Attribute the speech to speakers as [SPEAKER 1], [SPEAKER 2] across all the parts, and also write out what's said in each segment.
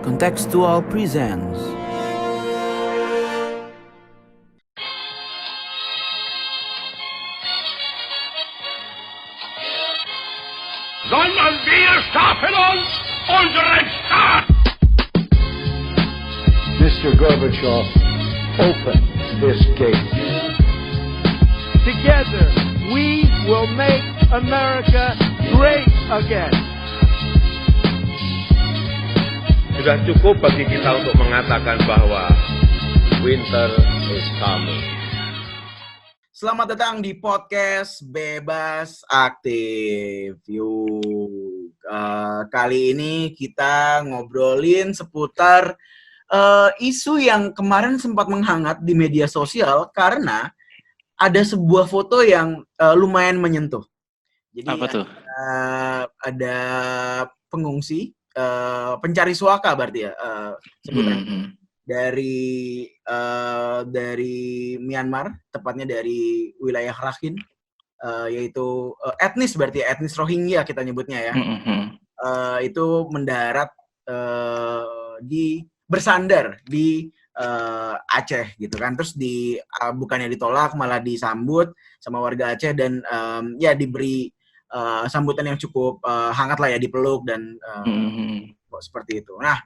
[SPEAKER 1] Contextual presents
[SPEAKER 2] Sondern wir schaffen uns unseren Staat!
[SPEAKER 3] Mr. Gorbachev, open this gate.
[SPEAKER 4] Together, we will make America great again.
[SPEAKER 5] Sudah cukup bagi kita untuk mengatakan bahwa winter is coming.
[SPEAKER 6] Selamat datang di podcast Bebas Aktif. Kali ini kita ngobrolin seputar isu yang kemarin sempat menghangat di media sosial karena ada sebuah foto yang lumayan menyentuh. Jadi
[SPEAKER 7] apa tuh?
[SPEAKER 6] Ada pengungsi pencari suaka berarti ya sebutannya. Dari Myanmar, tepatnya dari wilayah Rakhine, yaitu etnis berarti ya, etnis Rohingya kita nyebutnya ya. Itu mendarat bersandar di Aceh gitu kan. Terus bukannya ditolak malah disambut sama warga Aceh dan diberi sambutan yang cukup hangat lah ya, dipeluk dan seperti itu. Nah,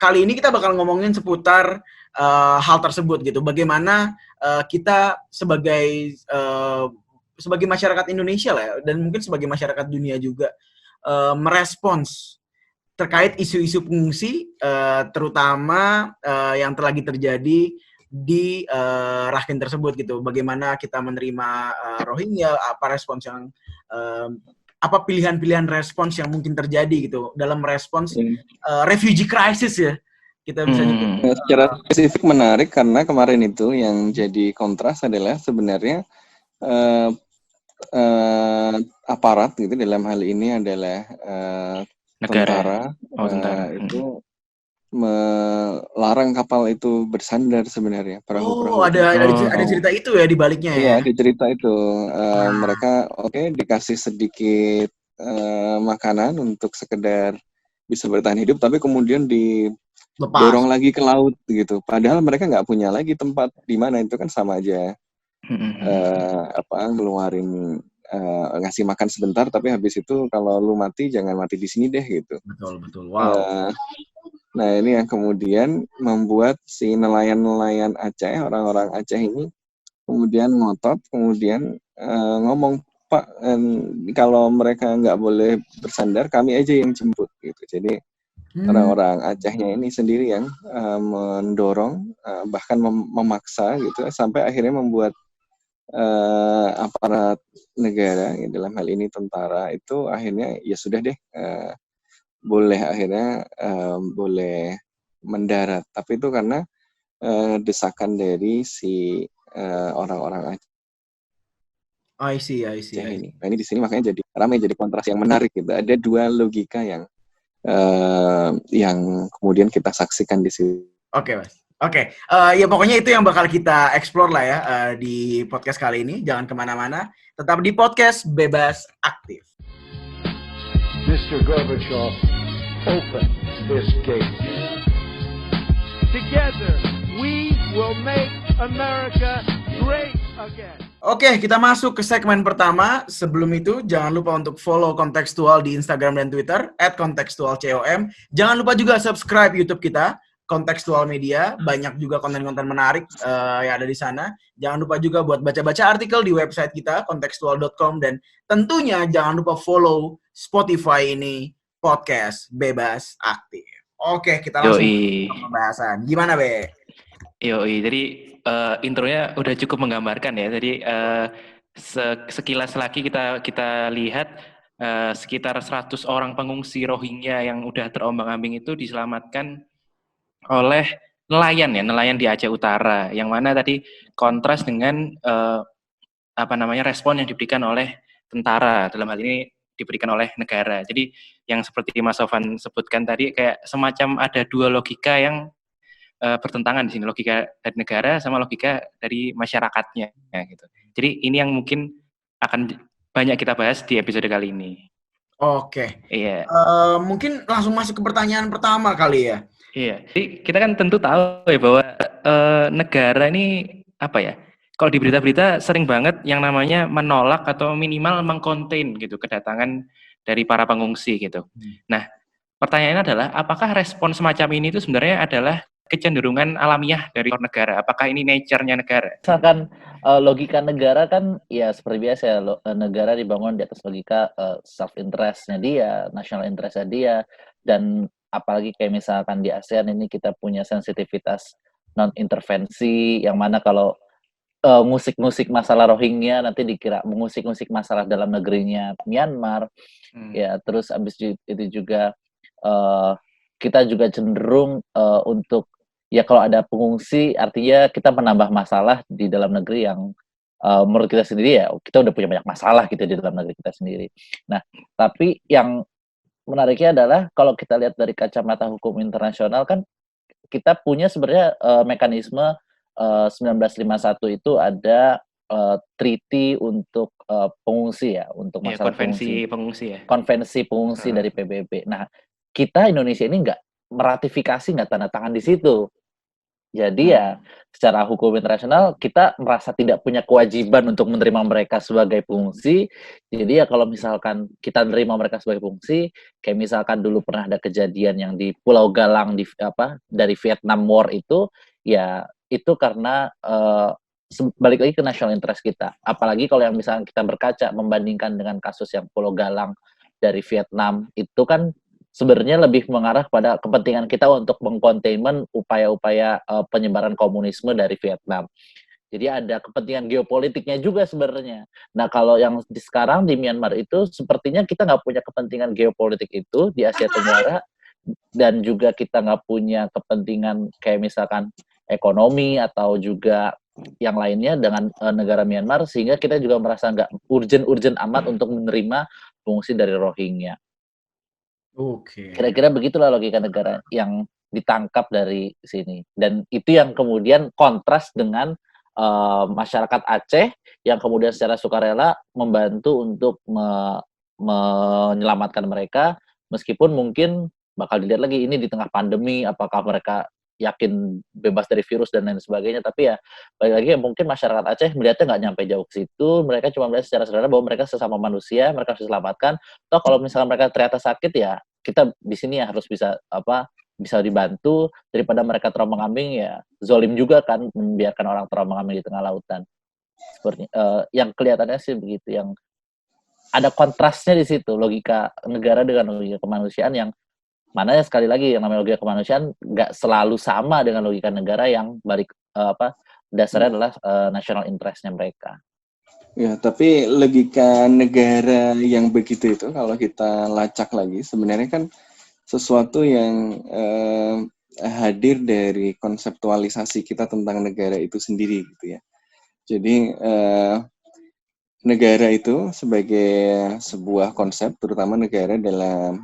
[SPEAKER 6] kali ini kita bakal ngomongin seputar hal tersebut gitu. Bagaimana kita sebagai masyarakat Indonesia lah ya, dan mungkin sebagai masyarakat dunia juga merespons terkait isu-isu pengungsi, terutama yang terlagi terjadi di Rakhine tersebut gitu. Bagaimana kita menerima Rohingya, apa pilihan-pilihan respons yang mungkin terjadi gitu dalam respons refugee crisis ya, kita bisa nyebut.
[SPEAKER 8] Secara spesifik menarik karena kemarin itu yang jadi kontras adalah sebenarnya aparat gitu, dalam hal ini adalah tentara, itu melarang kapal itu bersandar sebenarnya, perahu-perahu.
[SPEAKER 6] Ada cerita itu ya di baliknya ya.
[SPEAKER 8] Iya, ada cerita itu. Mereka dikasih sedikit makanan untuk sekedar bisa bertahan hidup, tapi kemudian didorong lagi ke laut gitu. Padahal mereka nggak punya lagi tempat di mana, itu kan sama aja. Ngeluarin ngasih makan sebentar, tapi habis itu kalau lu mati jangan mati di sini deh gitu.
[SPEAKER 6] Betul. Wow.
[SPEAKER 8] Nah, ini yang kemudian membuat si nelayan-nelayan Aceh, orang-orang Aceh ini kemudian ngotot, kemudian ngomong, Pak, kalau mereka nggak boleh bersandar, kami aja yang jemput gitu. Jadi orang-orang Acehnya ini sendiri yang mendorong, bahkan memaksa gitu, sampai akhirnya membuat aparat negara, dalam hal ini tentara, itu akhirnya ya sudah deh, boleh mendarat. Tapi itu karena desakan dari si orang-orang Aceh.
[SPEAKER 6] I see.
[SPEAKER 8] Ini. Nah, ini di sini makanya jadi ramai, jadi kontras yang menarik gitu. Ada dua logika yang kemudian kita saksikan di sini.
[SPEAKER 6] Oke, Mas. Oke, ya pokoknya itu yang bakal kita explore lah ya di podcast kali ini. Jangan kemana-mana, tetap di podcast Bebas Aktif.
[SPEAKER 3] Mr. Gorbachev, open this gate.
[SPEAKER 4] Together, we will make America great again.
[SPEAKER 6] Oke, kita masuk ke segmen pertama. Sebelum itu, jangan lupa untuk follow Contextual di Instagram dan Twitter @contextualcom. Jangan lupa juga subscribe YouTube kita, Contextual Media. Banyak juga konten-konten menarik yang ada di sana. Jangan lupa juga buat baca-baca artikel di website kita, contextual.com. Dan tentunya jangan lupa follow Spotify ini, podcast Bebas Aktif. Oke, kita langsung ke pembahasan. Gimana, Be?
[SPEAKER 7] Jadi intronya udah cukup menggambarkan ya. Jadi sekilas lagi kita lihat sekitar 100 orang pengungsi Rohingya yang udah terombang-ambing itu diselamatkan oleh nelayan di Aceh Utara, yang mana tadi kontras dengan respon yang diberikan oleh tentara, dalam hal ini diberikan oleh negara. Jadi yang seperti Mas Sofan sebutkan tadi, kayak semacam ada dua logika yang bertentangan di sini, logika dari negara sama logika dari masyarakatnya gitu. Jadi ini yang mungkin akan banyak kita bahas di episode kali ini.
[SPEAKER 6] Oke.
[SPEAKER 7] Iya.
[SPEAKER 6] Mungkin langsung masuk ke pertanyaan pertama kali ya.
[SPEAKER 7] Iya, jadi kita kan tentu tahu ya bahwa negara ini apa ya? Kalau di berita-berita sering banget yang namanya menolak atau minimal mengkonten gitu kedatangan dari para pengungsi gitu. Nah, pertanyaannya adalah apakah respon semacam ini itu sebenarnya adalah kecenderungan alamiah dari negara? Apakah ini nature-nya negara?
[SPEAKER 9] Misalkan logika negara kan ya seperti biasa ya, negara dibangun di atas logika self interestnya dia, national interestnya dia, dan apalagi kayak misalkan di ASEAN ini kita punya sensitivitas non intervensi yang mana kalau musik-musik masalah Rohingya nanti dikira musik-musik masalah dalam negerinya Myanmar. Ya, terus abis itu juga kita juga cenderung untuk ya kalau ada pengungsi artinya kita menambah masalah di dalam negeri yang menurut kita sendiri ya kita udah punya banyak masalah gitu di dalam negeri kita sendiri. Nah, tapi yang menariknya adalah kalau kita lihat dari kacamata hukum internasional kan kita punya sebenarnya mekanisme 1951 itu ada treaty untuk pengungsi ya, untuk
[SPEAKER 7] Ya,
[SPEAKER 9] masalah
[SPEAKER 7] konvensi pengungsi ya.
[SPEAKER 9] konvensi pengungsi dari PBB. Nah, kita Indonesia ini nggak meratifikasi, nggak tanda tangan di situ. Jadi ya secara hukum internasional kita merasa tidak punya kewajiban untuk menerima mereka sebagai pengungsi. Jadi ya kalau misalkan kita menerima mereka sebagai pengungsi, kayak misalkan dulu pernah ada kejadian yang di Pulau Galang dari Vietnam War itu, ya itu karena balik lagi ke national interest kita. Apalagi kalau yang misalkan kita berkaca membandingkan dengan kasus yang Pulau Galang dari Vietnam, itu kan sebenarnya lebih mengarah pada kepentingan kita untuk mengcontainment upaya-upaya penyebaran komunisme dari Vietnam. Jadi ada kepentingan geopolitiknya juga sebenarnya. Nah, kalau yang sekarang di Myanmar itu sepertinya kita nggak punya kepentingan geopolitik itu di Asia Tenggara, dan juga kita nggak punya kepentingan kayak misalkan ekonomi atau juga yang lainnya dengan negara Myanmar, sehingga kita juga merasa nggak urgent amat untuk menerima pengungsi dari Rohingya.
[SPEAKER 6] Oke.
[SPEAKER 9] Kira-kira begitulah logika negara yang ditangkap dari sini. Dan itu yang kemudian kontras dengan masyarakat Aceh yang kemudian secara sukarela membantu untuk menyelamatkan mereka, meskipun mungkin bakal dilihat lagi ini di tengah pandemi, apakah mereka yakin bebas dari virus dan lain sebagainya. Tapi ya balik lagi mungkin masyarakat Aceh melihatnya nggak nyampe jauh ke situ, mereka cuma melihat secara sederhana bahwa mereka sesama manusia, mereka harus diselamatkan. Toh kalau misalnya mereka ternyata sakit ya kita di sini ya harus bisa dibantu, daripada mereka terombang-ambing ya zolim juga kan membiarkan orang terombang-ambing di tengah lautan. Seperti yang kelihatannya sih begitu, yang ada kontrasnya di situ logika negara dengan logika kemanusiaan, yang mana ya sekali lagi yang namanya logika kemanusiaan nggak selalu sama dengan logika negara yang dasarnya adalah national interest-nya mereka.
[SPEAKER 8] Ya, tapi logika negara yang begitu itu kalau kita lacak lagi sebenarnya kan sesuatu yang hadir dari konseptualisasi kita tentang negara itu sendiri gitu ya. Jadi negara itu sebagai sebuah konsep, terutama negara dalam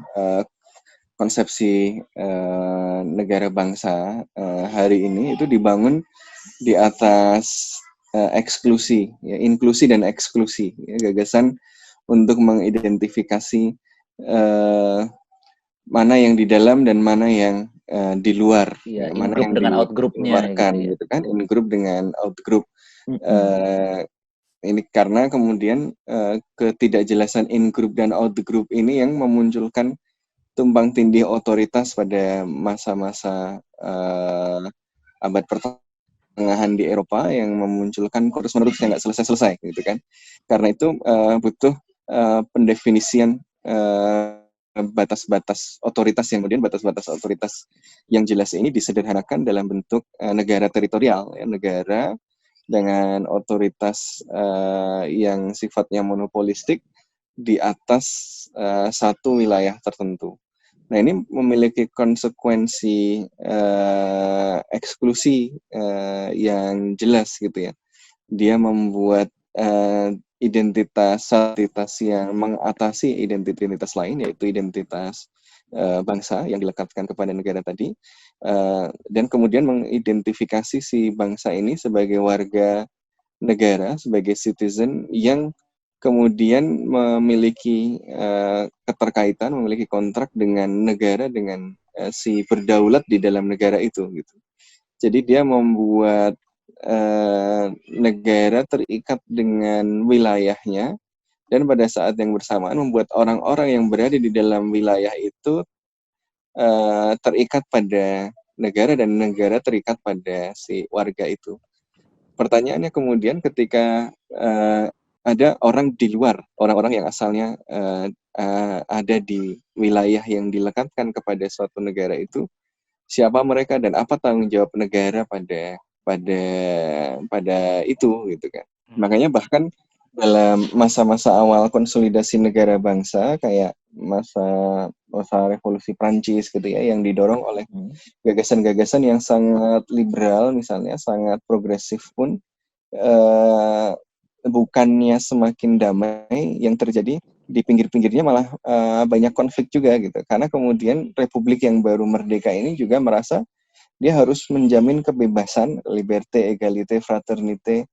[SPEAKER 8] konsepsi negara bangsa hari ini itu dibangun di atas eksklusi, ya, inklusi dan eksklusi, ya, gagasan untuk mengidentifikasi mana yang di dalam dan mana yang di luar,
[SPEAKER 9] ya,
[SPEAKER 8] mana
[SPEAKER 9] in-group
[SPEAKER 8] yang
[SPEAKER 9] dengan out-groupnya
[SPEAKER 8] gitu kan, in-group dengan out-group. Ini karena kemudian ketidakjelasan in-group dan out-group ini yang memunculkan tumpang tindih otoritas pada masa-masa abad pertengahan di Eropa yang memunculkan terus-menerus yang nggak selesai-selesai gitu kan. Karena itu butuh pendefinisian batas-batas otoritas, yang kemudian batas-batas otoritas yang jelas ini disederhanakan dalam bentuk negara teritorial, ya, negara dengan otoritas yang sifatnya monopolistik di atas satu wilayah tertentu. Nah, ini memiliki konsekuensi eksklusi yang jelas gitu ya. Dia membuat identitas yang mengatasi identitas lain, yaitu identitas bangsa yang dilekatkan kepada negara tadi, dan kemudian mengidentifikasi si bangsa ini sebagai warga negara, sebagai citizen yang kemudian memiliki keterkaitan, memiliki kontrak dengan negara, dengan si berdaulat di dalam negara itu gitu. Jadi dia membuat negara terikat dengan wilayahnya, dan pada saat yang bersamaan membuat orang-orang yang berada di dalam wilayah itu terikat pada negara, dan negara terikat pada si warga itu. Pertanyaannya kemudian ketika ada orang di luar, orang-orang yang asalnya ada di wilayah yang dilekatkan kepada suatu negara itu, siapa mereka dan apa tanggung jawab negara pada itu gitu kan. Makanya bahkan dalam masa-masa awal konsolidasi negara bangsa kayak masa revolusi Prancis gitu ya, yang didorong oleh gagasan-gagasan yang sangat liberal, misalnya sangat progresif pun bukannya semakin damai, yang terjadi di pinggir-pinggirnya malah banyak konflik juga gitu. Karena kemudian republik yang baru merdeka ini juga merasa dia harus menjamin kebebasan, liberté, égalité, fraternité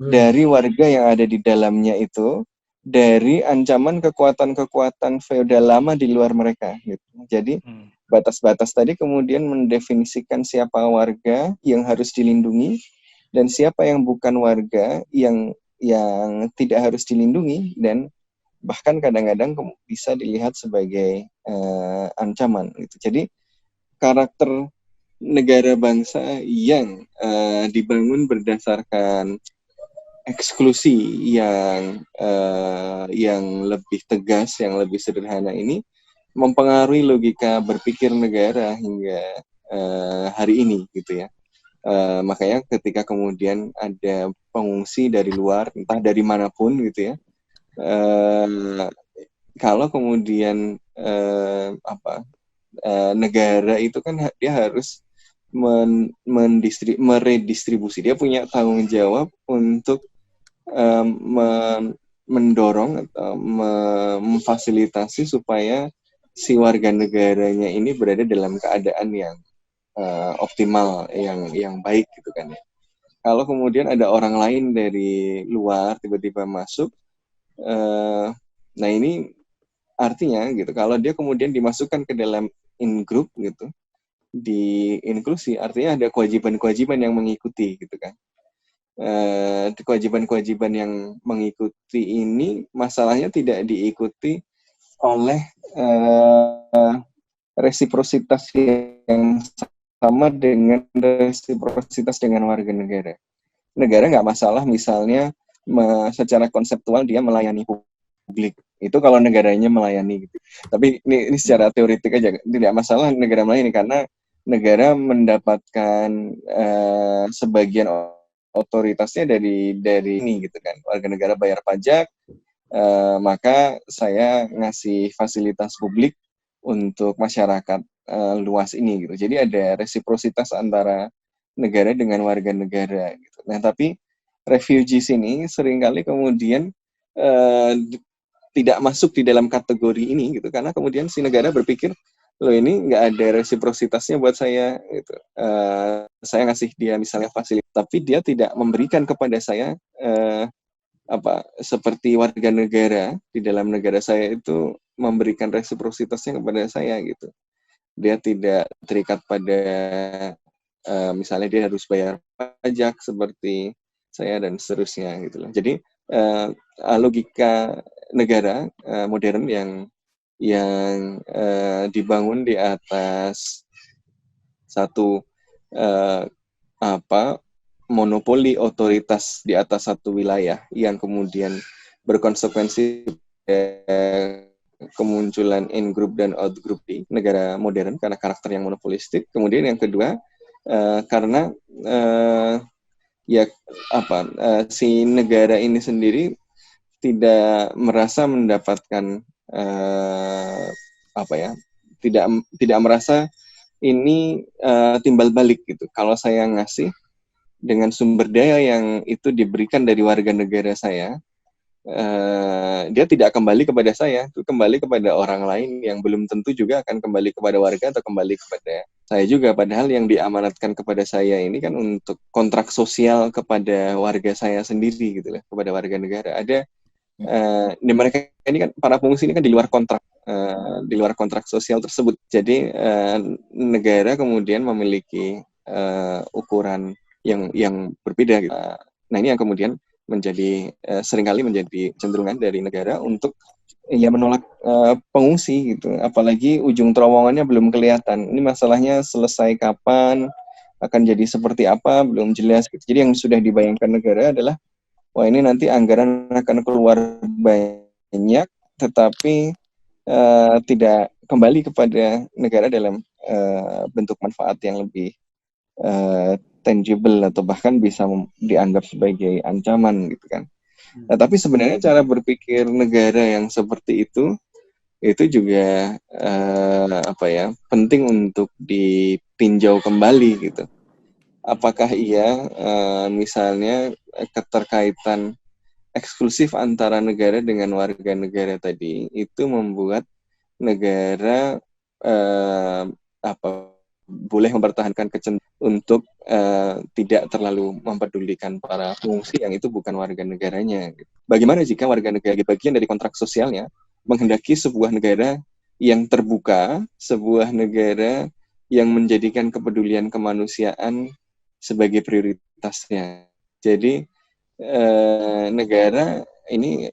[SPEAKER 8] dari warga yang ada di dalamnya itu, dari ancaman kekuatan-kekuatan feodal lama di luar mereka gitu. Jadi batas-batas tadi kemudian mendefinisikan siapa warga yang harus dilindungi dan siapa yang bukan warga yang tidak harus dilindungi, dan bahkan kadang-kadang bisa dilihat sebagai ancaman gitu. Jadi karakter negara bangsa yang dibangun berdasarkan eksklusi yang lebih tegas, yang lebih sederhana ini mempengaruhi logika berpikir negara hingga hari ini gitu ya. Makanya ketika kemudian ada pengungsi dari luar, entah dari manapun gitu ya, kalau kemudian negara itu kan dia harus meredistribusi, dia punya tanggung jawab untuk mendorong atau memfasilitasi supaya si warga negaranya ini berada dalam keadaan yang optimal, yang baik gitu kan ya. Kalau kemudian ada orang lain dari luar tiba-tiba masuk, nah ini artinya gitu, kalau dia kemudian dimasukkan ke dalam in-group gitu, di inklusi, artinya ada kewajiban-kewajiban yang mengikuti gitu kan. Kewajiban-kewajiban yang mengikuti ini masalahnya tidak diikuti oleh resiprositas yang sama dengan resiprositas dengan warga negara. Negara nggak masalah misalnya secara konseptual dia melayani publik, itu kalau negaranya melayani gitu. Tapi ini secara teoretik aja, tidak masalah negara melayani karena negara mendapatkan sebagian otoritasnya dari ini gitu kan. Warga negara bayar pajak, maka saya ngasih fasilitas publik untuk masyarakat luas ini gitu. Jadi ada resiprositas antara negara dengan warga negara gitu. Nah, tapi refugees ini seringkali kemudian tidak masuk di dalam kategori ini gitu, karena kemudian si negara berpikir, loh ini nggak ada resiprositasnya buat saya gitu. Saya ngasih dia misalnya fasilitas, tapi dia tidak memberikan kepada saya seperti warga negara di dalam negara saya itu memberikan resiprositasnya kepada saya gitu. Dia tidak terikat pada misalnya dia harus bayar pajak seperti saya dan seterusnya gitu loh. Jadi logika negara modern yang dibangun di atas satu monopoli otoritas di atas satu wilayah yang kemudian berkonsekuensi kemunculan in-group dan out-group di negara modern karena karakter yang monopolistik. Kemudian yang kedua karena si negara ini sendiri tidak merasa mendapatkan tidak merasa ini timbal balik gitu. Kalau saya ngasih dengan sumber daya yang itu diberikan dari warga negara saya, dia tidak kembali kepada saya, itu kembali kepada orang lain yang belum tentu juga akan kembali kepada warga atau kembali kepada saya juga. Padahal yang diamanatkan kepada saya ini kan untuk kontrak sosial kepada warga saya sendiri gitu lah, kepada warga negara. Ada mereka ini kan para pengungsi ini kan di luar kontrak sosial tersebut. Jadi negara kemudian memiliki ukuran yang berbeda gitu. Nah ini yang kemudian seringkali menjadi cenderungan dari negara untuk menolak pengungsi gitu. Apalagi ujung terowongannya belum kelihatan. Ini masalahnya selesai kapan, akan jadi seperti apa belum jelas gitu. Jadi yang sudah dibayangkan negara adalah wah ini nanti anggaran akan keluar banyak, tetapi tidak kembali kepada negara dalam bentuk manfaat yang lebih tangible atau bahkan bisa dianggap sebagai ancaman gitu kan. Nah, tapi sebenarnya cara berpikir negara yang seperti itu juga penting untuk ditinjau kembali gitu. Apakah misalnya keterkaitan eksklusif antara negara dengan warga negara tadi itu membuat negara boleh mempertahankan kecenderungan untuk tidak terlalu mempedulikan para pengungsi yang itu bukan warga negaranya. Bagaimana jika warga negara bagian dari kontrak sosialnya menghendaki sebuah negara yang terbuka, sebuah negara yang menjadikan kepedulian kemanusiaan sebagai prioritasnya. Jadi negara ini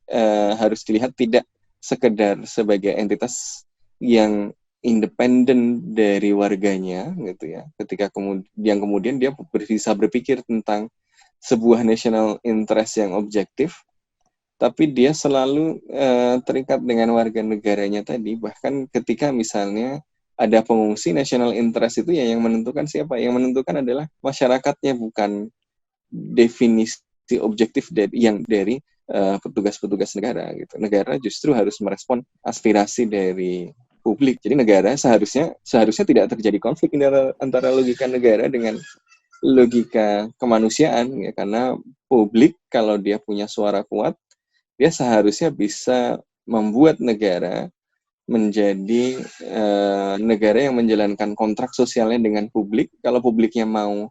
[SPEAKER 8] harus dilihat tidak sekedar sebagai entitas yang independen dari warganya gitu ya. Ketika kemudian dia bisa berpikir tentang sebuah national interest yang objektif, tapi dia selalu terikat dengan warga negaranya tadi. Bahkan ketika misalnya ada pengungsi, national interest itu yang menentukan siapa? Yang menentukan adalah masyarakatnya, bukan definisi objektif dari petugas-petugas negara gitu. Negara justru harus merespon aspirasi dari publik. Jadi negara seharusnya tidak terjadi konflik antara logika negara dengan logika kemanusiaan ya, karena publik kalau dia punya suara kuat, dia seharusnya bisa membuat negara menjadi negara yang menjalankan kontrak sosialnya dengan publik. Kalau publiknya mau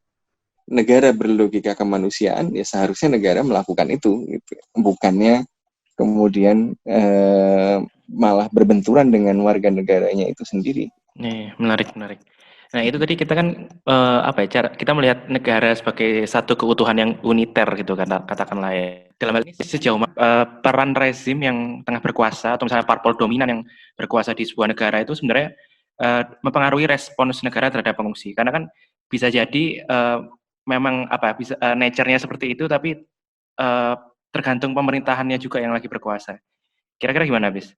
[SPEAKER 8] negara berlogika kemanusiaan, ya seharusnya negara melakukan itu gitu. Bukannya kemudian malah berbenturan dengan warga negaranya itu sendiri.
[SPEAKER 7] Nih, menarik. Nah, itu tadi kita kan cara kita melihat negara sebagai satu keutuhan yang uniter gitu katakanlah ya. Dalam hal ini sejauh peran rezim yang tengah berkuasa atau misalnya parpol dominan yang berkuasa di sebuah negara itu sebenarnya mempengaruhi respons negara terhadap pengungsi. Karena kan bisa jadi memang nature-nya seperti itu, tapi tergantung pemerintahannya juga yang lagi berkuasa. Kira-kira gimana, Bis?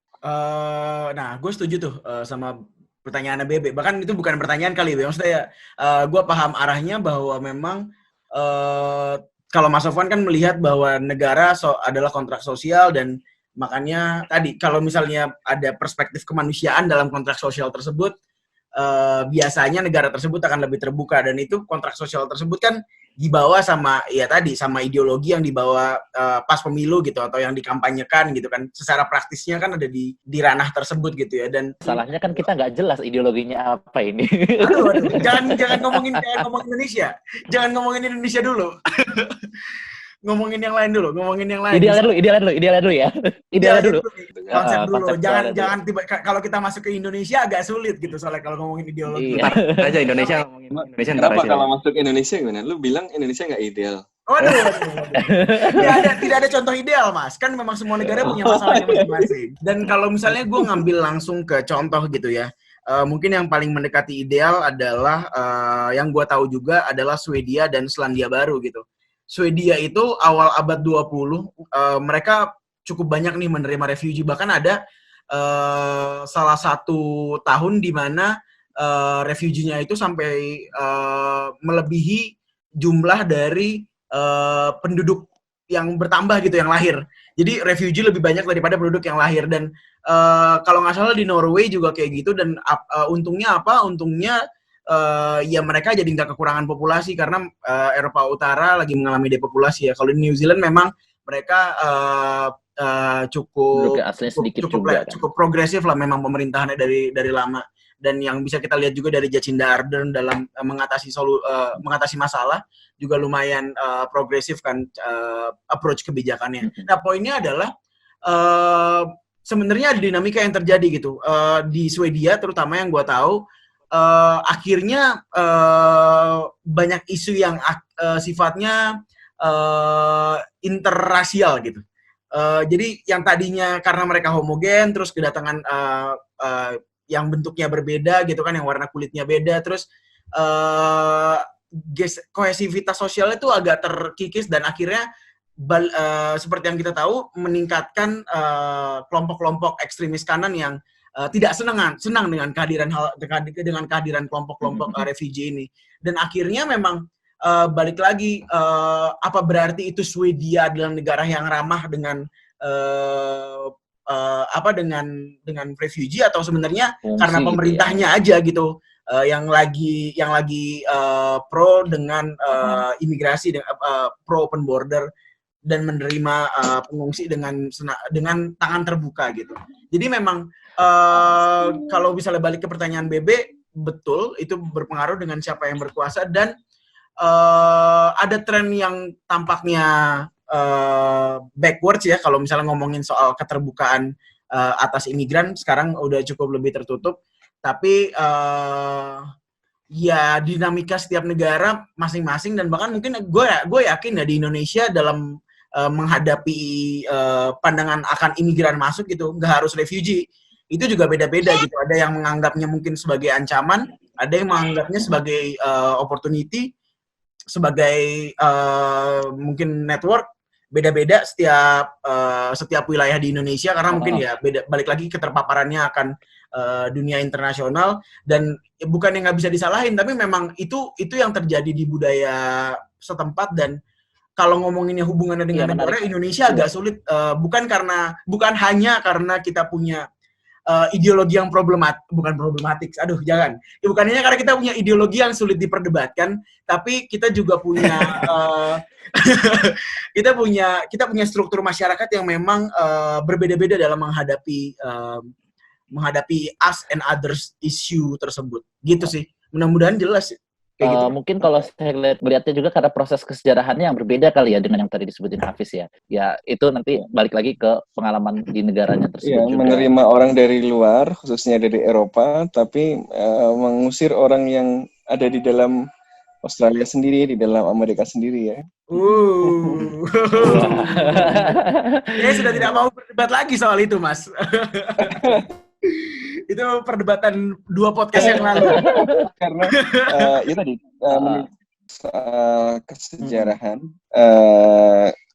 [SPEAKER 6] Nah, gue setuju tuh sama pertanyaan Bebe. Bahkan itu bukan pertanyaan kali, Be. Maksudnya gue paham arahnya bahwa memang kalau Mas Sofwan kan melihat bahwa negara adalah kontrak sosial, dan makanya tadi kalau misalnya ada perspektif kemanusiaan dalam kontrak sosial tersebut, biasanya negara tersebut akan lebih terbuka, dan itu kontrak sosial tersebut kan dibawa sama ideologi yang dibawa pas pemilu gitu, atau yang dikampanyekan gitu kan. Secara praktisnya kan ada di ranah tersebut gitu ya. Dan
[SPEAKER 9] salahnya kan kita nggak jelas ideologinya apa ini.
[SPEAKER 6] Aduh. Jangan ngomongin Indonesia. Jangan ngomongin Indonesia dulu. Ngomongin yang lain dulu. Idealnya dulu ya. Idealnya dulu. Konsep dulu. Jangan tiba kalau kita masuk ke Indonesia agak sulit gitu, soalnya kalau ngomongin ideologi.
[SPEAKER 7] Iya. Aja Indonesia ngomongin Indonesia.
[SPEAKER 8] Kenapa kalau masuk Indonesia gimana? Lu bilang Indonesia nggak ideal.
[SPEAKER 6] Tidak ada contoh ideal, Mas. Kan memang semua negara punya masalahnya masing-masing. Dan kalau misalnya gue ngambil langsung ke contoh gitu ya, mungkin yang paling mendekati ideal adalah yang gue tahu juga adalah Swedia dan Selandia Baru gitu. Swedia itu awal abad 20, mereka cukup banyak nih menerima refugee. Bahkan ada salah satu tahun di mana refugee-nya itu sampai melebihi jumlah dari penduduk yang bertambah gitu, yang lahir. Jadi refugee lebih banyak daripada penduduk yang lahir. Dan kalau nggak salah di Norway juga kayak gitu. Dan untungnya apa? Untungnya ya mereka jadi nggak kekurangan populasi, karena Eropa Utara lagi mengalami depopulasi ya. Kalau di New Zealand memang mereka cukup progresif lah memang pemerintahannya dari lama. Dan yang bisa kita lihat juga dari Jacinda Ardern dalam mengatasi masalah juga lumayan progresif kan approach kebijakannya. Nah, poinnya adalah sebenarnya ada dinamika yang terjadi gitu di Swedia terutama yang gue tahu. Akhirnya banyak isu yang sifatnya interrasial gitu. Jadi yang tadinya karena mereka homogen, terus kedatangan yang bentuknya berbeda gitu kan, yang warna kulitnya beda, terus kohesivitas sosialnya itu agak terkikis dan akhirnya seperti yang kita tahu meningkatkan kelompok-kelompok ekstremis kanan yang tidak senang dengan kehadiran kelompok-kelompok refugee ini, dan akhirnya memang balik lagi apa berarti itu Swedia adalah negara yang ramah dengan dengan refugee, atau sebenarnya karena pemerintahnya aja gitu yang lagi pro dengan imigrasi, pro open border dan menerima pengungsi dengan tangan terbuka gitu. Jadi memang kalau misalnya balik ke pertanyaan Bebe, betul itu berpengaruh dengan siapa yang berkuasa, dan ada tren yang tampaknya backwards ya kalau misalnya ngomongin soal keterbukaan atas imigran. Sekarang udah cukup lebih tertutup, tapi ya dinamika setiap negara masing-masing, dan bahkan mungkin gue yakin ya di Indonesia dalam menghadapi pandangan akan imigran masuk gitu, nggak harus refugee, itu juga beda-beda gitu. Ada yang menganggapnya mungkin sebagai ancaman, ada yang menganggapnya sebagai opportunity, sebagai mungkin network. Beda-beda setiap wilayah di Indonesia, karena mungkin ya balik lagi keterpaparannya akan dunia internasional, dan bukan yang nggak bisa disalahin, tapi memang itu yang terjadi di budaya setempat. Dan kalau ngomonginnya hubungannya dengan negara, Indonesia agak sulit, bukan hanya karena kita punya ideologi yang bukan problematik, bukan hanya karena kita punya ideologi yang sulit diperdebatkan, tapi kita juga punya kita punya struktur masyarakat yang memang berbeda-beda dalam menghadapi us and others issue tersebut. Gitu sih. Mudah-mudahan jelas. Kayak gitu.
[SPEAKER 9] Mungkin kalau saya melihatnya juga karena proses kesejarahannya yang berbeda kali ya dengan yang tadi disebutin Hafiz ya. Ya itu nanti balik lagi ke pengalaman di negaranya tersebut juga.
[SPEAKER 8] Menerima orang dari luar, khususnya dari Eropa, tapi mengusir orang yang ada di dalam Australia sendiri, di dalam Amerika sendiri ya.
[SPEAKER 6] Saya sudah tidak mau berdebat lagi soal itu, Mas. Itu perdebatan 2 podcast yang lalu.
[SPEAKER 8] Karena ya tadi kesejarahan,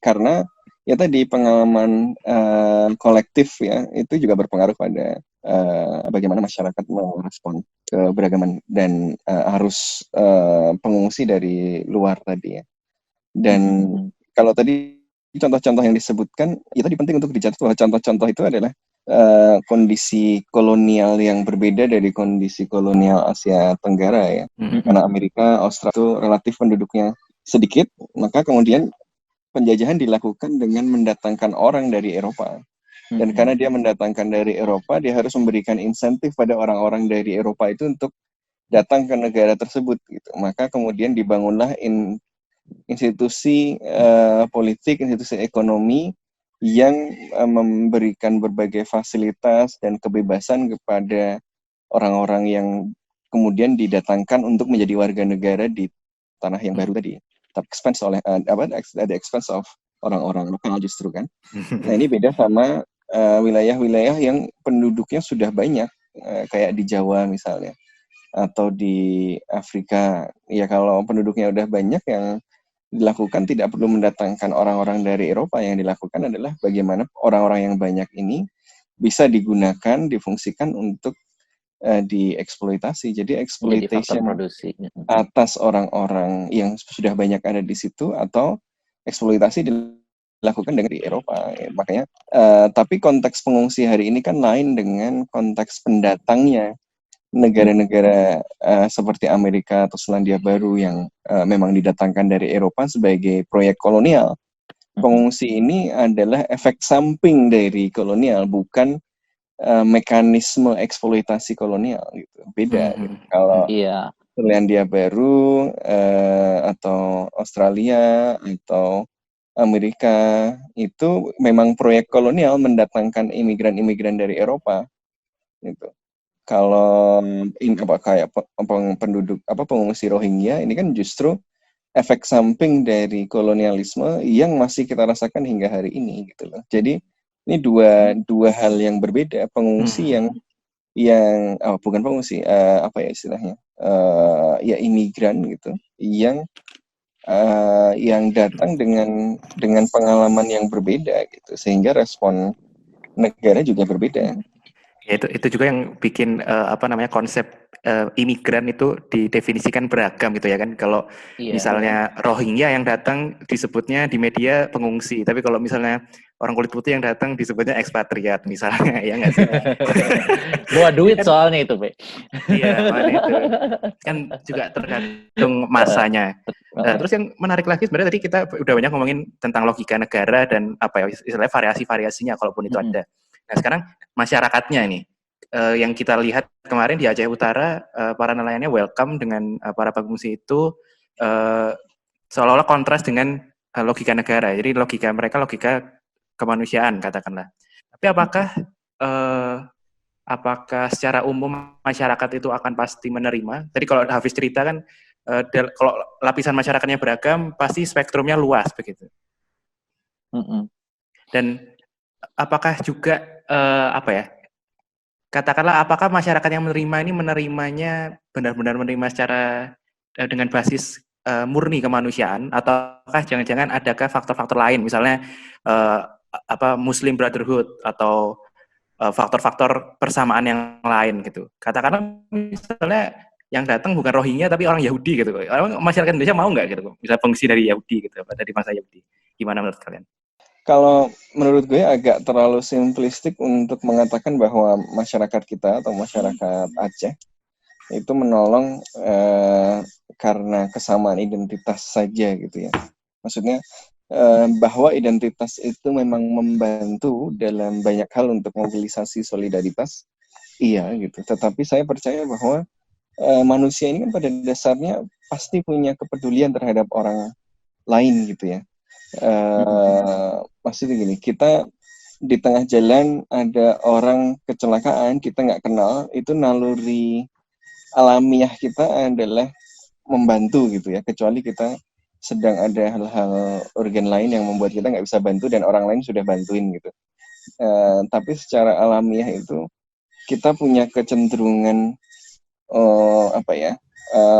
[SPEAKER 8] karena ya tadi pengalaman kolektif ya, itu juga berpengaruh pada bagaimana masyarakat merespon keberagaman dan arus pengungsi dari luar tadi ya. Dan kalau tadi contoh-contoh yang disebutkan, ya tadi penting untuk dicatat bahwa contoh-contoh itu adalah kondisi kolonial yang berbeda dari kondisi kolonial Asia Tenggara ya. Karena Amerika, Australia itu relatif penduduknya sedikit, maka kemudian penjajahan dilakukan dengan mendatangkan orang dari Eropa. Dan karena dia mendatangkan dari Eropa, dia harus memberikan insentif pada orang-orang dari Eropa itu untuk datang ke negara tersebut gitu. Maka kemudian dibangunlah institusi politik, institusi ekonomi yang memberikan berbagai fasilitas dan kebebasan kepada orang-orang yang kemudian didatangkan untuk menjadi warga negara di tanah yang baru tadi. Tapi expense at the expense of orang-orang lokal justru kan. Nah ini beda sama wilayah-wilayah yang penduduknya sudah banyak, kayak di Jawa misalnya, atau di Afrika. Ya kalau penduduknya udah banyak, yang dilakukan tidak perlu mendatangkan orang-orang dari Eropa. Yang dilakukan adalah bagaimana orang-orang yang banyak ini bisa digunakan, difungsikan untuk dieksploitasi. Jadi exploitation atas orang-orang yang sudah banyak ada di situ, atau eksploitasi dilakukan dengan di Eropa. Makanya, tapi konteks pengungsi hari ini kan lain dengan konteks pendatangnya. Negara-negara seperti Amerika atau Selandia Baru yang memang didatangkan dari Eropa sebagai proyek kolonial. Pengungsi ini adalah efek samping dari kolonial, bukan mekanisme eksploitasi kolonial gitu. Beda gitu. Kalau Selandia Baru atau Australia atau Amerika itu memang proyek kolonial mendatangkan imigran-imigran dari Eropa gitu. Kalau kayak penduduk pengungsi Rohingya ini kan justru efek samping dari kolonialisme yang masih kita rasakan hingga hari ini gitu loh. Jadi ini dua hal yang berbeda. Pengungsi yang bukan pengungsi, istilahnya, ya imigran gitu, yang datang dengan pengalaman yang berbeda gitu, sehingga respon negara juga berbeda.
[SPEAKER 7] Ya, itu juga yang bikin konsep imigran itu didefinisikan beragam gitu ya kan. Kalau misalnya Rohingya yang datang disebutnya di media pengungsi, tapi kalau misalnya orang kulit putih yang datang disebutnya ekspatriat misalnya, ya nggak sih?
[SPEAKER 9] Bawa duit soalnya itu, Pak.
[SPEAKER 7] Iya, itu kan juga tergantung masanya. Terus yang menarik lagi sebenarnya tadi kita udah banyak ngomongin tentang logika negara dan istilahnya variasi-variasinya kalaupun itu ada. Nah sekarang masyarakatnya ini yang kita lihat kemarin di Aceh Utara, para nelayannya welcome dengan para pengungsi itu seolah-olah kontras dengan logika negara. Jadi logika mereka logika kemanusiaan katakanlah. Tapi apakah secara umum masyarakat itu akan pasti menerima? Tadi kalau Hafiz cerita kan kalau lapisan masyarakatnya beragam pasti spektrumnya luas begitu. Dan apakah juga katakanlah apakah masyarakat yang menerima ini menerimanya benar-benar menerima secara dengan basis murni kemanusiaan, ataukah jangan-jangan adakah faktor-faktor lain misalnya Muslim Brotherhood atau faktor-faktor persamaan yang lain gitu. Katakanlah misalnya yang datang bukan Rohingya tapi orang Yahudi gitu. Masyarakat Indonesia mau nggak gitu? Misalnya pengungsi dari Yahudi gitu, dari masa Yahudi. Gimana menurut kalian?
[SPEAKER 8] Kalau menurut gue agak terlalu simplistik untuk mengatakan bahwa masyarakat kita atau masyarakat Aceh itu menolong karena kesamaan identitas saja gitu ya. Maksudnya bahwa identitas itu memang membantu dalam banyak hal untuk mobilisasi solidaritas, iya gitu. Tetapi saya percaya bahwa manusia ini kan pada dasarnya pasti punya kepedulian terhadap orang lain gitu ya. Maksudnya gini, kita di tengah jalan ada orang kecelakaan, kita nggak kenal, itu naluri alamiah kita adalah membantu gitu ya, kecuali kita sedang ada hal-hal urgen lain yang membuat kita nggak bisa bantu dan orang lain sudah bantuin gitu. Tapi secara alamiah itu kita punya kecenderungan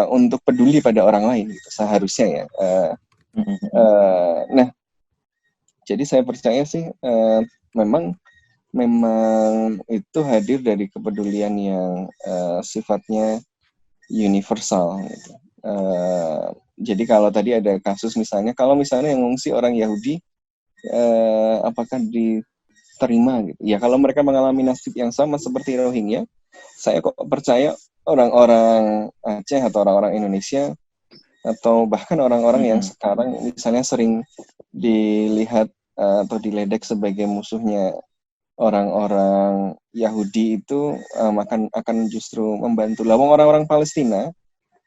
[SPEAKER 8] untuk peduli pada orang lain gitu, seharusnya ya. Nah, jadi saya percaya sih memang itu hadir dari kepedulian yang sifatnya universal gitu. Jadi kalau tadi ada kasus misalnya, kalau misalnya yang mengungsi orang Yahudi, apakah diterima gitu? Ya kalau mereka mengalami nasib yang sama seperti Rohingya, saya kok percaya orang-orang Aceh atau orang-orang Indonesia atau bahkan orang-orang yang sekarang misalnya sering dilihat atau diledek sebagai musuhnya orang-orang Yahudi itu akan justru membantu. Lawang orang-orang Palestina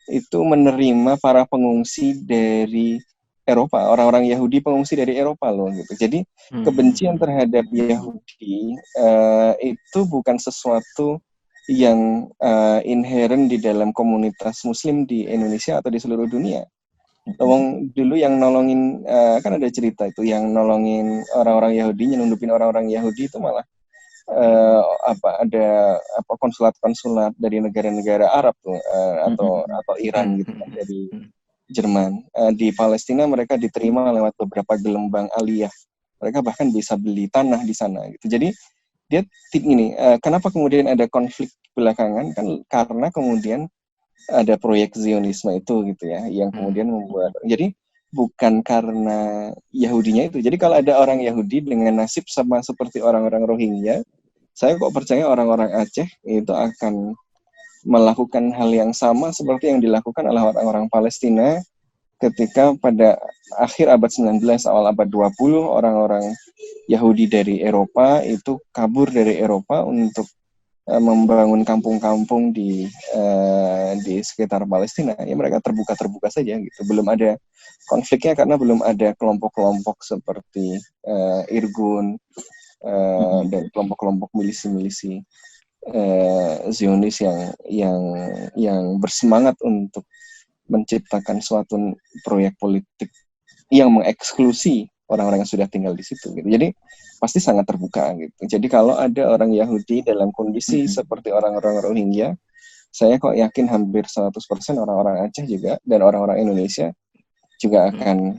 [SPEAKER 8] itu menerima para pengungsi dari Eropa, orang-orang Yahudi pengungsi dari Eropa loh gitu. Jadi kebencian terhadap Yahudi itu bukan sesuatu yang inherent di dalam komunitas Muslim di Indonesia atau di seluruh dunia. Dulu yang nolongin kan ada cerita itu yang nolongin orang-orang Yahudi, nyelundupin orang-orang Yahudi itu malah ada konsulat-konsulat dari negara-negara Arab tuh atau Iran gitu kan, dari Jerman. Di Palestina mereka diterima lewat beberapa gelembang aliyah. Mereka bahkan bisa beli tanah di sana gitu. Jadi dia ini kenapa kemudian ada konflik belakangan kan karena kemudian ada proyek Zionisme itu gitu ya yang kemudian membuat, jadi bukan karena Yahudinya itu. Jadi kalau ada orang Yahudi dengan nasib sama seperti orang-orang Rohingya, saya kok percaya orang-orang Aceh itu akan melakukan hal yang sama seperti yang dilakukan oleh orang-orang Palestina ketika pada akhir abad 19, awal abad 20, orang-orang Yahudi dari Eropa itu kabur dari Eropa untuk membangun kampung-kampung di sekitar Palestina, ya mereka terbuka saja gitu. Belum ada konfliknya karena belum ada kelompok-kelompok seperti Irgun dan kelompok-kelompok milisi-milisi Zionis yang bersemangat untuk menciptakan suatu proyek politik yang mengeksklusi orang-orang yang sudah tinggal di situ gitu. Jadi pasti sangat terbuka gitu. Jadi kalau ada orang Yahudi dalam kondisi seperti orang-orang Rohingya, saya kok yakin hampir 100% orang-orang Aceh juga dan orang-orang Indonesia juga akan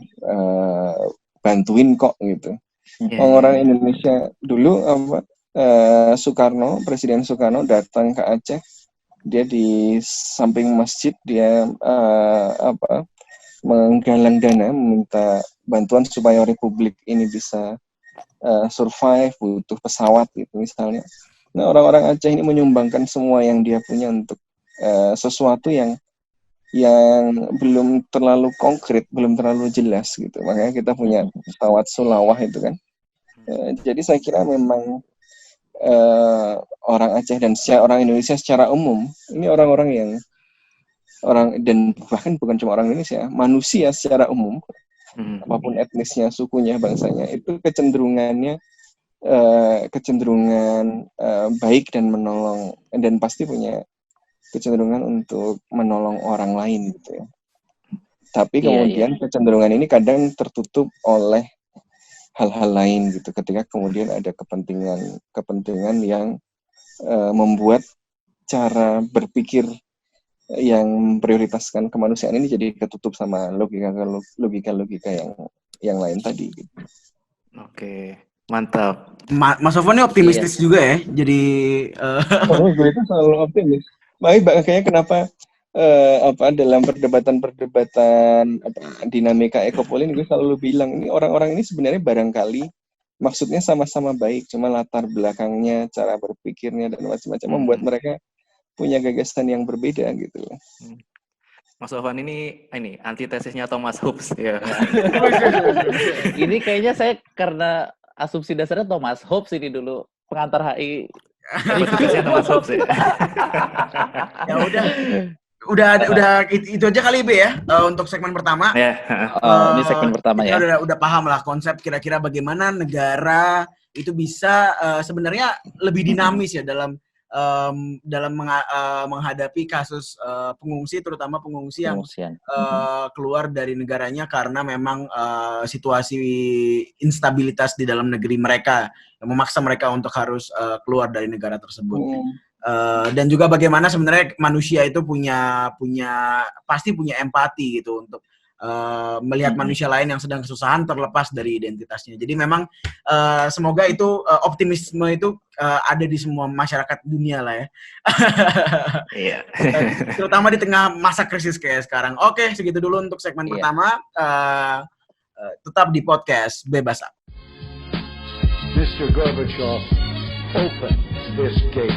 [SPEAKER 8] bantuin kok gitu. Orang Indonesia dulu Presiden Soekarno datang ke Aceh, dia di samping masjid dia menggalang dana, meminta bantuan supaya republik ini bisa survive, butuh pesawat gitu misalnya. Nah, orang-orang Aceh ini menyumbangkan semua yang dia punya untuk sesuatu yang belum terlalu konkret, belum terlalu jelas gitu. Makanya kita punya pesawat Sulawah itu kan. Jadi saya kira memang orang Aceh dan orang Indonesia secara umum ini orang-orang dan bahkan bukan cuma orang Indonesia, manusia secara umum, apapun etnisnya, sukunya, bangsanya, itu kecenderungan baik dan menolong, dan pasti punya kecenderungan untuk menolong orang lain gitu ya. Tapi kemudian kecenderungan ini kadang tertutup oleh hal-hal lain gitu, ketika kemudian ada kepentingan yang membuat cara berpikir yang memprioritaskan kemanusiaan ini jadi ketutup sama logika yang lain tadi gitu. Oke,
[SPEAKER 6] mantap. Mas Sofwan ini optimistis juga ya. Jadi
[SPEAKER 8] gue itu selalu optimis. Makanya kenapa dalam perdebatan dinamika ekopoli ini gue selalu bilang ini orang-orang ini sebenarnya barangkali maksudnya sama-sama baik, cuma latar belakangnya, cara berpikirnya dan macam-macam membuat mereka punya gagasan yang berbeda gitu loh.
[SPEAKER 7] Mas Sofwan ini antitesisnya Thomas Hobbes ya.
[SPEAKER 9] Ini kayaknya saya karena asumsi dasarnya Thomas Hobbes ini dulu pengantar HI.
[SPEAKER 7] Antitesisnya Thomas Hobbes ya.
[SPEAKER 6] Ya udah itu aja kali B ya untuk segmen pertama.
[SPEAKER 9] Ini segmen pertama ya.
[SPEAKER 6] Udah paham lah konsep kira-kira bagaimana negara itu bisa sebenarnya lebih dinamis ya dalam menghadapi kasus pengungsi, terutama pengungsi yang keluar dari negaranya karena memang situasi instabilitas di dalam negeri mereka yang memaksa mereka untuk harus keluar dari negara tersebut. Dan juga bagaimana sebenarnya manusia itu pasti punya empati gitu untuk melihat manusia lain yang sedang kesusahan terlepas dari identitasnya. Jadi memang semoga itu optimisme itu ada di semua masyarakat dunia lah ya.
[SPEAKER 7] Iya.
[SPEAKER 6] Terutama di tengah masa krisis kayak sekarang. Oke, segitu dulu untuk segmen pertama. Tetap di podcast Bebas Up.
[SPEAKER 3] Mr. Gorbachev, open this gate.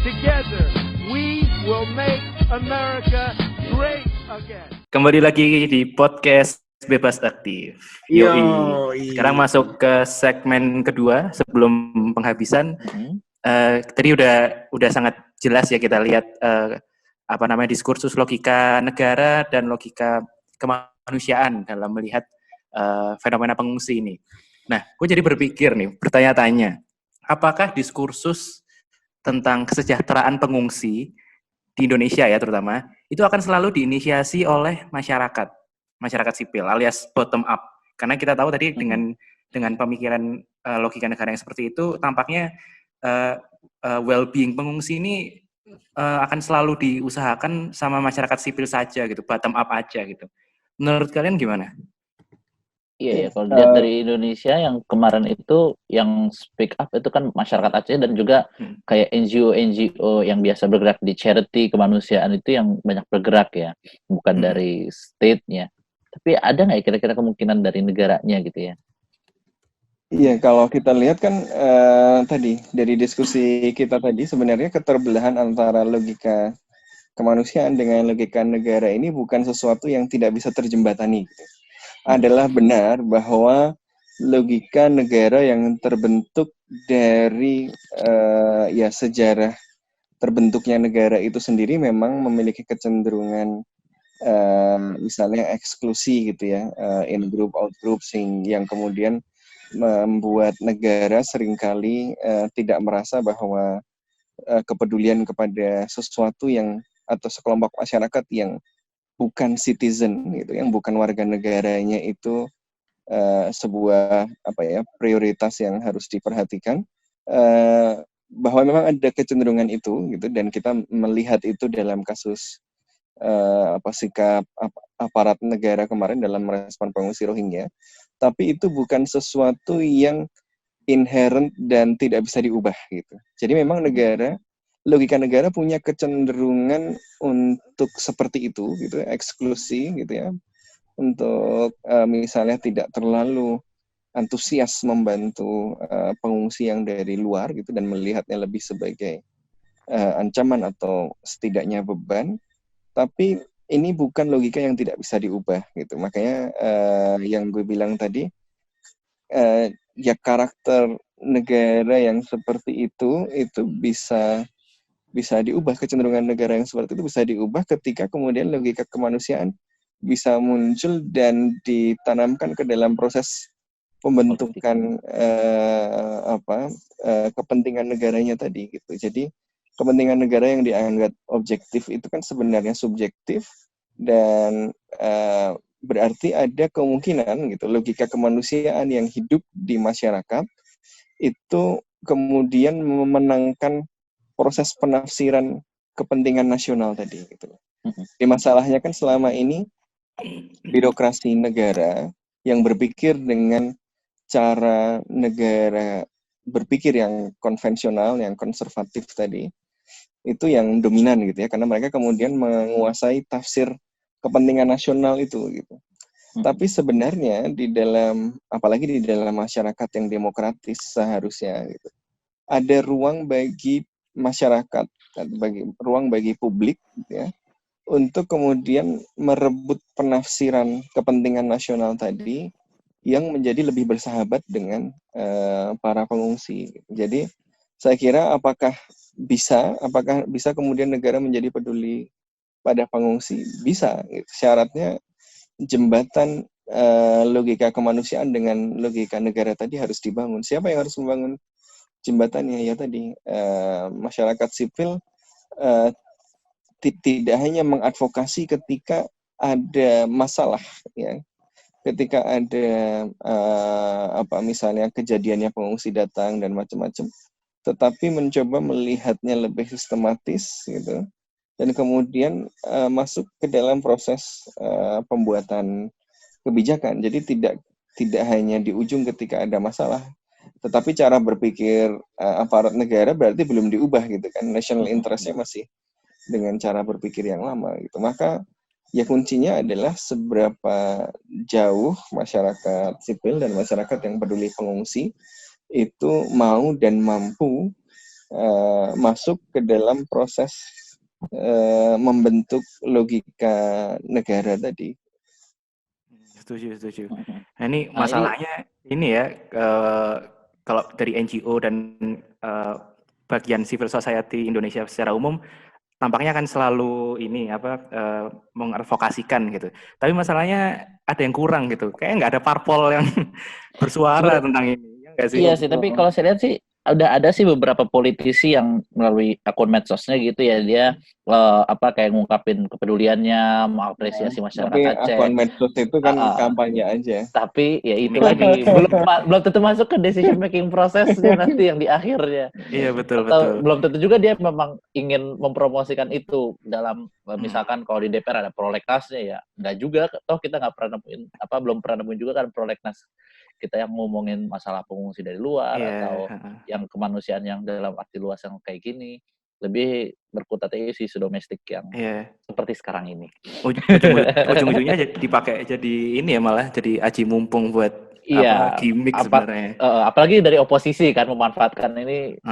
[SPEAKER 4] Together, we will make America great again.
[SPEAKER 7] Kembali lagi di podcast Bebas Aktif. Yoi. Sekarang masuk ke segmen kedua sebelum penghabisan. Tadi udah sangat jelas ya kita lihat diskursus logika negara dan logika kemanusiaan dalam melihat fenomena pengungsi ini. Nah, gue jadi berpikir nih, bertanya-tanya, apakah diskursus tentang kesejahteraan pengungsi di Indonesia ya terutama, itu akan selalu diinisiasi oleh masyarakat sipil alias bottom up. Karena kita tahu tadi dengan pemikiran logika negara yang seperti itu, tampaknya well-being pengungsi ini akan selalu diusahakan sama masyarakat sipil saja gitu, bottom up aja gitu. Menurut kalian gimana?
[SPEAKER 9] Iya, kalau dilihat dari Indonesia yang kemarin itu yang speak up itu kan masyarakat Aceh dan juga kayak NGO yang biasa bergerak di charity kemanusiaan itu yang banyak bergerak ya, bukan dari state-nya. Tapi ada nggak ya kira-kira kemungkinan dari negaranya gitu ya?
[SPEAKER 8] Iya, kalau kita lihat kan tadi dari diskusi kita tadi sebenarnya keterbelahan antara logika kemanusiaan dengan logika negara ini bukan sesuatu yang tidak bisa terjembatani gitu. Adalah benar bahwa logika negara yang terbentuk dari ya sejarah terbentuknya negara itu sendiri memang memiliki kecenderungan misalnya eksklusi gitu ya, in group out group, yang kemudian membuat negara seringkali tidak merasa bahwa kepedulian kepada sesuatu yang atau sekelompok masyarakat yang bukan citizen gitu, yang bukan warga negaranya itu sebuah prioritas yang harus diperhatikan, bahwa memang ada kecenderungan itu gitu, dan kita melihat itu dalam kasus sikap aparat negara kemarin dalam merespon pengungsi Rohingya. Tapi itu bukan sesuatu yang inherent dan tidak bisa diubah gitu. Jadi memang logika negara punya kecenderungan untuk seperti itu gitu, eksklusi gitu ya, untuk misalnya tidak terlalu antusias membantu pengungsi yang dari luar gitu, dan melihatnya lebih sebagai ancaman atau setidaknya beban. Tapi ini bukan logika yang tidak bisa diubah gitu. Makanya yang gue bilang tadi, ya karakter negara yang seperti itu bisa diubah, kecenderungan negara yang seperti itu bisa diubah ketika kemudian logika kemanusiaan bisa muncul dan ditanamkan ke dalam proses pembentukan kepentingan negaranya tadi gitu. Jadi kepentingan negara yang dianggap objektif itu kan sebenarnya subjektif, dan berarti ada kemungkinan gitu logika kemanusiaan yang hidup di masyarakat itu kemudian memenangkan proses penafsiran kepentingan nasional tadi gitu. Jadi masalahnya kan selama ini birokrasi negara yang berpikir dengan cara negara berpikir yang konvensional, yang konservatif tadi, itu yang dominan gitu ya, karena mereka kemudian menguasai tafsir kepentingan nasional itu gitu. Tapi sebenarnya apalagi di dalam masyarakat yang demokratis seharusnya gitu, ada ruang bagi masyarakat, ruang bagi publik gitu ya, untuk kemudian merebut penafsiran kepentingan nasional tadi yang menjadi lebih bersahabat dengan para pengungsi. Jadi saya kira apakah bisa kemudian negara menjadi peduli pada pengungsi? Bisa. Syaratnya jembatan logika kemanusiaan dengan logika negara tadi harus dibangun. Siapa yang harus membangun jembatannya? Ya tadi masyarakat sipil tidak hanya mengadvokasi ketika ada masalah ya. Ketika ada misalnya kejadiannya pengungsi datang dan macam-macam, tetapi mencoba melihatnya lebih sistematis gitu, dan kemudian masuk ke dalam proses pembuatan kebijakan. Jadi tidak hanya di ujung ketika ada masalah, tetapi cara berpikir aparat negara berarti belum diubah gitu kan, national interest-nya masih dengan cara berpikir yang lama gitu. Maka ya kuncinya adalah seberapa jauh masyarakat sipil dan masyarakat yang peduli pengungsi itu mau dan mampu masuk ke dalam proses membentuk logika negara tadi.
[SPEAKER 7] Setuju. Nah ini masalahnya ini ya, kalau dari NGO dan bagian civil society Indonesia secara umum tampaknya kan selalu mengadvokasikan gitu. Tapi masalahnya ada yang kurang gitu. Kayaknya nggak ada parpol yang bersuara tentang ini. Ya nggak sih?
[SPEAKER 9] Iya sih, tapi kalau saya lihat sih udah ada sih beberapa politisi yang melalui akun medsosnya gitu ya, dia kayak ngungkapin kepeduliannya, mengapresiasi masyarakat Aceh.
[SPEAKER 8] Tapi akun medsos itu kan kampanye aja.
[SPEAKER 9] Tapi ya itu lagi belum tentu masuk ke decision making prosesnya nanti yang di akhirnya.
[SPEAKER 7] Iya betul.
[SPEAKER 9] Belum tentu juga dia memang ingin mempromosikan itu dalam misalkan kalau di DPR ada prolegnasnya ya, enggak juga. Toh kita nggak pernah nemuin belum pernah nemuin juga kan prolegnas kita yang ngomongin masalah pengungsi dari luar atau yang kemanusiaan yang dalam arti luas yang kayak gini, lebih berkutat isu domestik yang seperti sekarang ini.
[SPEAKER 7] Ujung-ujungnya dipakai jadi ini ya, malah jadi aji mumpung buat gimmick sebenarnya.
[SPEAKER 9] Apalagi dari oposisi kan memanfaatkan ini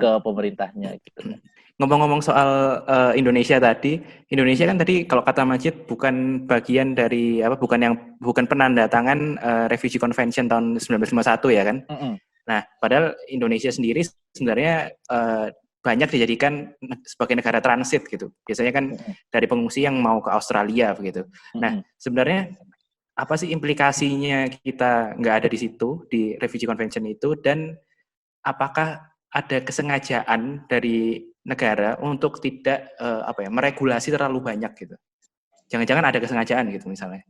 [SPEAKER 9] ke pemerintahnya gitu.
[SPEAKER 7] Ngomong-ngomong soal Indonesia tadi, Indonesia kan tadi kalau kata Majid bukan bagian dari bukan penanda tangan Refugee Convention tahun 1951 ya kan? Nah, padahal Indonesia sendiri sebenarnya banyak dijadikan sebagai negara transit gitu. Biasanya kan dari pengungsi yang mau ke Australia begitu. Nah, sebenarnya apa sih implikasinya kita nggak ada di situ di Refugee Convention itu, dan apakah ada kesengajaan dari negara untuk tidak meregulasi terlalu banyak gitu? Jangan-jangan ada kesengajaan gitu misalnya.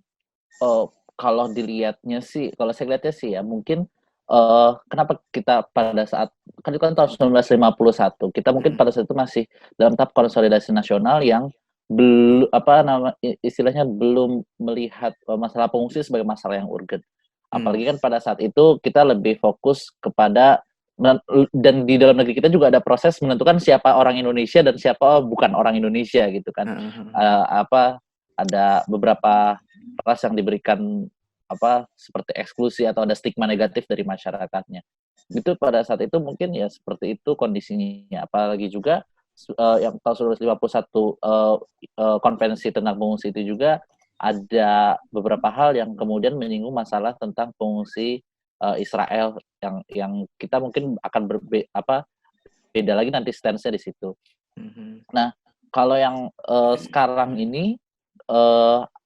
[SPEAKER 9] Kalau dilihatnya sih, kalau saya lihatnya sih ya mungkin kenapa kita pada saat kan itu kan tahun 1951, kita mungkin pada saat itu masih dalam tahap konsolidasi nasional yang belum istilahnya belum melihat masalah pengungsi sebagai masalah yang urgen. Apalagi kan pada saat itu kita lebih fokus kepada dan di dalam negeri kita juga ada proses menentukan siapa orang Indonesia dan siapa bukan orang Indonesia gitu kan. Ada beberapa ras yang diberikan seperti eksklusi atau ada stigma negatif dari masyarakatnya. Itu pada saat itu mungkin ya seperti itu kondisinya. Apalagi juga yang tahun 1951 konvensi tentang pengungsi itu juga ada beberapa hal yang kemudian menyinggung masalah tentang pengungsi Israel yang kita mungkin akan beda lagi nanti stance-nya di situ. Nah, kalau yang sekarang ini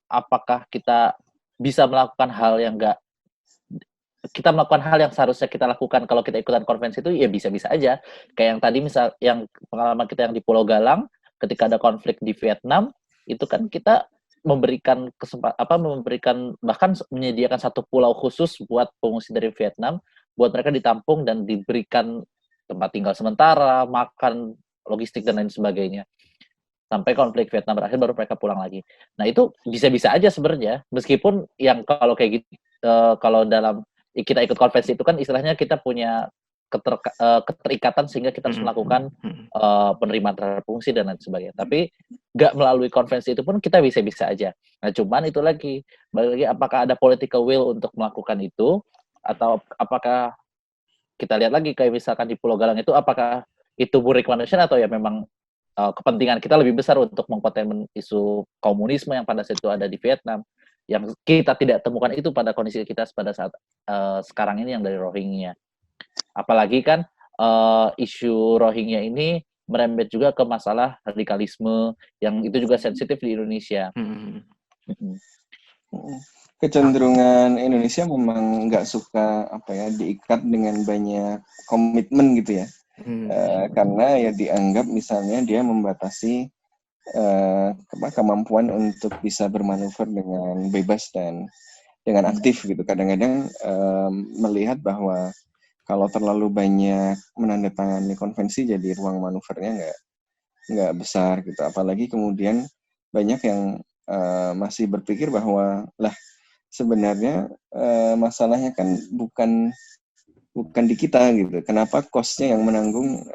[SPEAKER 9] apakah kita bisa melakukan hal yang seharusnya kita lakukan kalau kita ikutan konvensi itu? Ya bisa-bisa aja. Kayak yang tadi misal yang pengalaman kita yang di Pulau Galang ketika ada konflik di Vietnam, itu kan kita memberikan bahkan menyediakan satu pulau khusus buat pengungsi dari Vietnam, buat mereka ditampung dan diberikan tempat tinggal sementara, makan, logistik dan lain sebagainya. Sampai konflik Vietnam berakhir baru mereka pulang lagi. Nah, itu bisa-bisa aja sebenarnya, meskipun yang kalau kayak gitu kalau dalam kita ikut konvensi itu kan istilahnya kita punya keterikatan sehingga kita harus melakukan penerimaan terhadap pengungsi dan lain sebagainya. Tapi nggak melalui konvensi itu pun kita bisa-bisa aja. Nah, cuman itu lagi, balik lagi apakah ada political will untuk melakukan itu, atau apakah kita lihat lagi kayak misalkan di Pulau Galang itu apakah itu murni kemanusiaan atau ya memang kepentingan kita lebih besar untuk mengkonten isu komunisme yang pada saat itu ada di Vietnam, yang kita tidak temukan itu pada kondisi kita pada saat sekarang ini yang dari Rohingya. Apalagi kan isu Rohingya ini merembet juga ke masalah radikalisme yang itu juga sensitif di Indonesia.
[SPEAKER 8] Kecenderungan Indonesia memang nggak suka diikat dengan banyak komitmen gitu ya. Karena ya dianggap misalnya dia membatasi kemampuan untuk bisa bermanuver dengan bebas dan dengan aktif gitu. Kadang-kadang melihat bahwa kalau terlalu banyak menandatangani konvensi jadi ruang manuvernya nggak besar gitu. Apalagi kemudian banyak yang masih berpikir bahwa sebenarnya masalahnya kan bukan di kita gitu. Kenapa cost-nya yang menanggung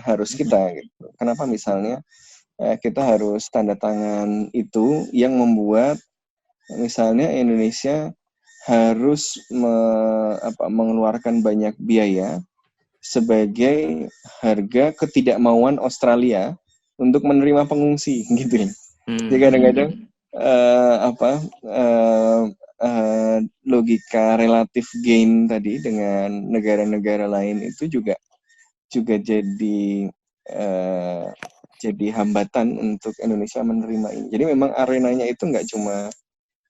[SPEAKER 8] harus kita gitu. Kenapa misalnya kita harus tanda tangan itu yang membuat misalnya Indonesia harus mengeluarkan banyak biaya sebagai harga ketidakmauan Australia untuk menerima pengungsi gitu. Jadi kadang-kadang logika relatif gain tadi dengan negara-negara lain itu juga jadi hambatan untuk Indonesia menerima ini. Jadi memang arenanya itu nggak cuma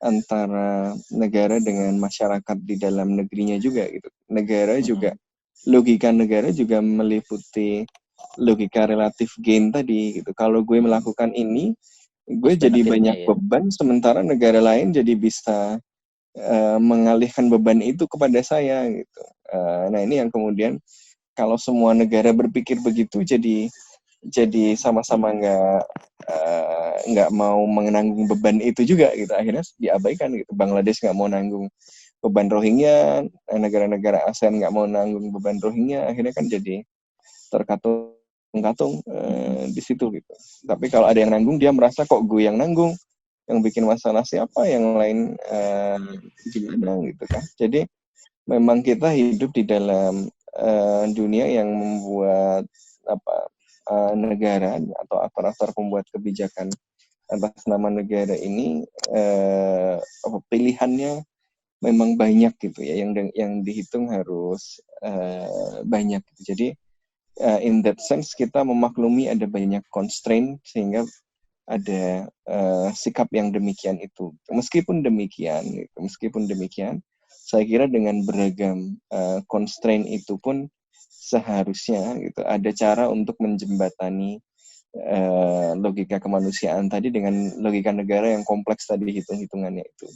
[SPEAKER 8] antara negara dengan masyarakat di dalam negerinya juga gitu. Negara juga, logika negara juga meliputi logika relatif gain tadi gitu. Kalau gue melakukan ini, gue jadi banyak beban, sementara negara lain jadi bisa mengalihkan beban itu kepada saya gitu. Nah ini yang kemudian kalau semua negara berpikir begitu jadi sama-sama nggak mau menanggung beban itu juga gitu, akhirnya diabaikan gitu. Bangladesh nggak mau nanggung beban Rohingya, negara-negara ASEAN nggak mau nanggung beban Rohingya, akhirnya kan jadi terkatung-katung di situ gitu. Tapi kalau ada yang nanggung dia merasa kok gue yang nanggung, yang bikin masalah siapa, yang lain gimana gitu kan. Jadi memang kita hidup di dalam dunia yang membuat negara atau aktor-aktor pembuat kebijakan atas nama negara ini pilihannya memang banyak gitu ya, yang dihitung harus banyak gitu. Jadi in that sense kita memaklumi ada banyak constraint sehingga ada sikap yang demikian itu. Meskipun demikian, saya kira dengan beragam constraint itu pun seharusnya gitu ada cara untuk menjembatani logika kemanusiaan tadi dengan logika negara yang kompleks tadi hitung-hitungannya itu.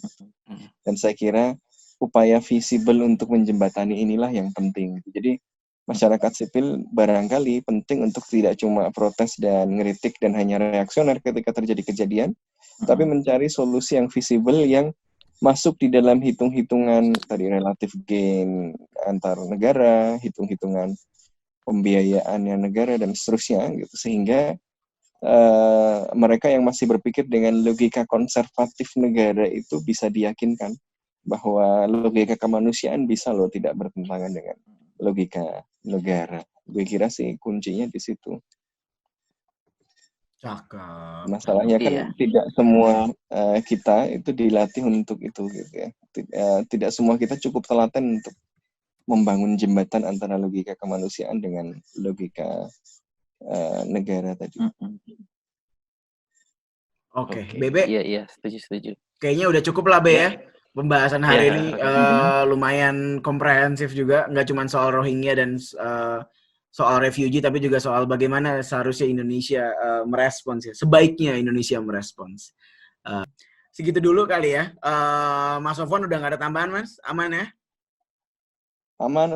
[SPEAKER 8] Dan saya kira upaya visible untuk menjembatani inilah yang penting. Jadi masyarakat sipil barangkali penting untuk tidak cuma protes dan ngeritik dan hanya reaksioner ketika terjadi kejadian, tapi mencari solusi yang visible yang masuk di dalam hitung-hitungan tadi relative gain antar negara, hitung-hitungan pembiayaannya negara dan seterusnya gitu, sehingga mereka yang masih berpikir dengan logika konservatif negara itu bisa diyakinkan bahwa logika kemanusiaan bisa loh tidak bertentangan dengan logika negara. Gue kira sih kuncinya di situ.
[SPEAKER 6] Cakep.
[SPEAKER 8] Masalahnya kan tidak semua kita itu dilatih untuk itu gitu ya. Tidak semua kita cukup telaten untuk membangun jembatan antara logika kemanusiaan dengan logika negara tadi.
[SPEAKER 6] Oke. Bebe.
[SPEAKER 9] Iya, setuju.
[SPEAKER 6] Kayaknya udah cukup lah, Be ya. Pembahasan hari ini lumayan komprehensif juga, nggak cuma soal Rohingya dan soal refugee, tapi juga soal bagaimana seharusnya Indonesia merespons ya. Sebaiknya Indonesia merespons. Segitu dulu kali ya. Mas Sofwan udah nggak ada tambahan, Mas? Aman ya?
[SPEAKER 8] Aman.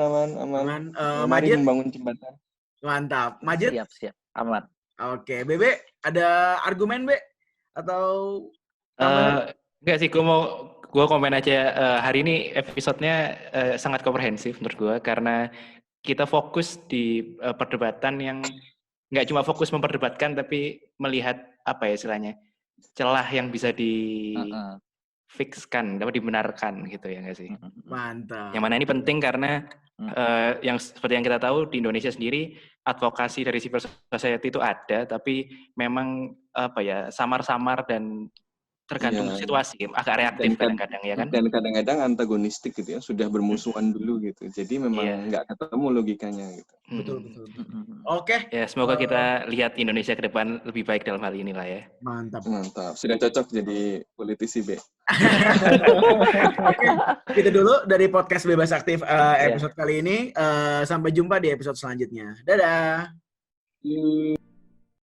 [SPEAKER 8] Mari membangun jembatan.
[SPEAKER 6] Mantap. Majid?
[SPEAKER 9] Siap. Aman.
[SPEAKER 6] Oke. Bebe, ada argumen, Be? Atau
[SPEAKER 7] enggak sih, gue komen aja. Hari ini episode-nya sangat komprehensif menurut gue, karena kita fokus di perdebatan yang nggak cuma fokus memperdebatkan, tapi melihat apa ya istilahnya, celah yang bisa difikskan, dapat dibenarkan gitu ya nggak sih?
[SPEAKER 6] Mantap.
[SPEAKER 7] Yang mana ini penting karena yang seperti yang kita tahu di Indonesia sendiri advokasi dari civil society itu ada, tapi memang apa ya samar-samar dan tergantung situasi, agak reaktif kadang-kadang ya kan.
[SPEAKER 8] Dan kadang-kadang antagonistik gitu ya, sudah bermusuhan dulu gitu. Jadi memang nggak ketemu logikanya gitu.
[SPEAKER 6] Betul. Oke.
[SPEAKER 7] Ya, semoga kita lihat Indonesia ke depan lebih baik dalam hal inilah ya.
[SPEAKER 6] Mantap.
[SPEAKER 8] Sudah cocok jadi politisi, Be.
[SPEAKER 6] Oke. Itu dulu dari podcast Bebas Aktif episode kali ini. Sampai jumpa di episode selanjutnya. Dadah.